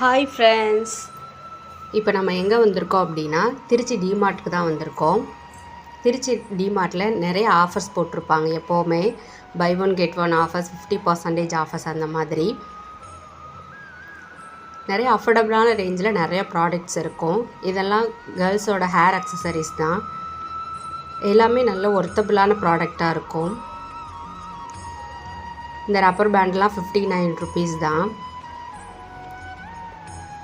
Hi friends, இப்போ நம்ம எங்கே வந்திருக்கோம் அப்படின்னா திருச்சி டிமார்ட்டுக்கு தான் வந்திருக்கோம். திருச்சி டிமார்ட்டில் நிறைய ஆஃபர்ஸ் போட்டிருப்பாங்க. எப்போவுமே buy one get one offers, 50% offers, அந்த மாதிரி நிறைய அஃபோர்டபுளான ரேஞ்சில் நிறைய ப்ராடக்ட்ஸ் இருக்கும். இதெல்லாம் கேர்ள்ஸோட ஹேர் அக்சசரிஸ் தான். எல்லாமே நல்ல ஒர்த்தபுளான ப்ராடக்டாக இருக்கும். இந்த ரப்பர் பேண்ட்லாம் 59 ருபீஸ் தான்.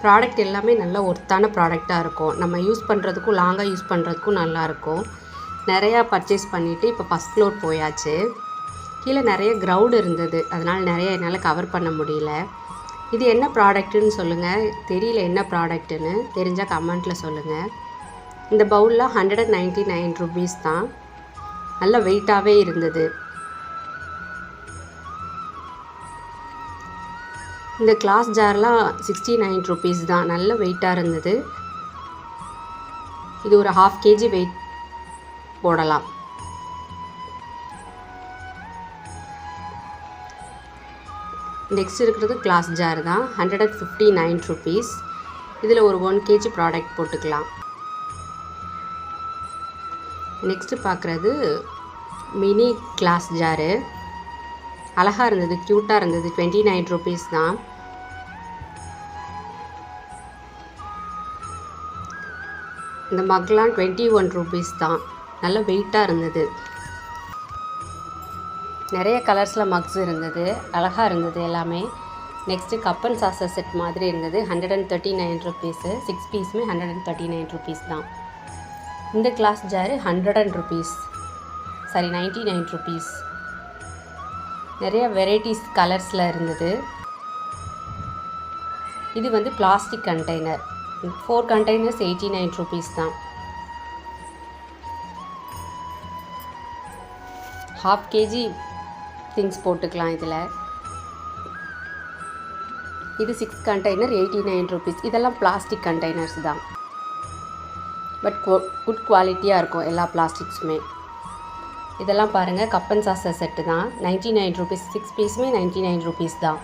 ப்ராடக்ட் எல்லாமே நல்ல ஒர்த்தான ப்ராடக்டாக இருக்கும். நம்ம யூஸ் பண்ணுறதுக்கும் லாங்காக யூஸ் பண்ணுறதுக்கும் நல்லாயிருக்கும். நிறையா பர்ச்சேஸ் பண்ணிவிட்டு இப்போ ஃபஸ்ட் ஃப்ளோர் போயாச்சு. கீழே நிறைய க்ரௌட் இருந்தது, அதனால் நிறைய என்னால் கவர் பண்ண முடியல. இது என்ன ப்ராடக்ட்டுன்னு சொல்லுங்கள், தெரியல என்ன ப்ராடக்ட்டுன்னு, தெரிஞ்சால் கமெண்ட்டில் சொல்லுங்கள். இந்த பவுலில் 199 ருபீஸ் தான். நல்ல வெயிட்டாகவே இருந்தது. இந்த கிளாஸ் ஜார்லாம் 69 ருபீஸ் தான். நல்ல வெயிட்டாக இருந்தது. இது ஒரு 1/2 kg வெயிட் போடலாம். நெக்ஸ்ட் இருக்கிறது கிளாஸ் ஜார் தான். 159 ருபீஸ். இதில் ஒரு 1 kg ப்ராடக்ட் போட்டுக்கலாம். நெக்ஸ்ட்டு பார்க்குறது மினி கிளாஸ் ஜாரு. அழகாக இருந்தது, க்யூட்டாக இருந்தது. 29 ருபீஸ் தான். இந்த மக்லாம் 21 ருபீஸ் தான். நல்ல வெயிட்டாக இருந்தது. நிறைய கலர்ஸில் மக்ஸ் இருந்தது, அழகாக இருந்தது எல்லாமே. Next cup and Chaucer set மாதிரி இருந்தது. 139 ருபீஸு. 6 பீஸுமே 139 ருபீஸ் தான். இந்த கிளாஸ் ஜாரு 100 ருபீஸ், சாரி 99 ருபீஸ். நிறைய வெரைட்டிஸ் கலர்ஸில் இருந்தது. இது வந்து பிளாஸ்டிக் கண்டெய்னர். 4 கண்டெய்னர்ஸ் 89 ருபீஸ் தான். 1/2 kg திங்ஸ் போட்டுக்கலாம் இதில். இது 6 கண்டெய்னர் 89 ருபீஸ். இதெல்லாம் பிளாஸ்டிக் கண்டெய்னர்ஸ் தான், பட் குட் குவாலிட்டியாக இருக்கும் எல்லா பிளாஸ்டிக்ஸுமே. இதெல்லாம் பாருங்கள், கப் அண்ட் சாசர் செட்டு தான். 99 ருபீஸ். 6 பீஸுமே 99 ருபீஸ் தான்.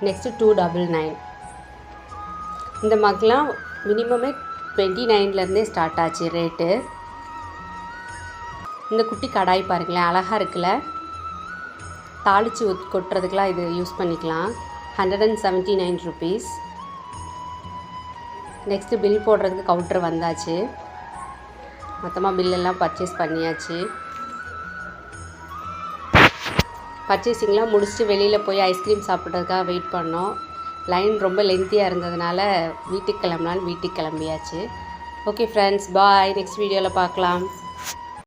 நெக்ஸ்ட்டு 299. இந்த மக்லாம் மினிமமே 29லேருந்தே ஸ்டார்ட் ஆச்சு ரேட்டு. இந்த குட்டி கடாய் பாருங்களேன், அழகாக இருக்குல்ல. தாளித்து கொட்டுறதுக்கெலாம் இது யூஸ் பண்ணிக்கலாம். 179 ருபீஸ். நெக்ஸ்ட்டு பில் போடுறதுக்கு கவுண்டர் வந்தாச்சு. மொத்தமாக பில்லெல்லாம் பர்ச்சேஸ் பண்ணியாச்சு. பர்ச்சேசிங்லாம் முடிச்சுட்டு வெளியில் போய் ஐஸ்கிரீம் சாப்பிட்றதுக்காக வெயிட் பண்ணோம். லைன் ரொம்ப லென்த்தியாக இருந்ததுனால வீட்டுக்கு கிளம்பலான்னு வீட்டுக்கு கிளம்பியாச்சு. ஓகே ஃப்ரெண்ட்ஸ், பாய். நெக்ஸ்ட் வீடியோவில் பார்க்கலாம்.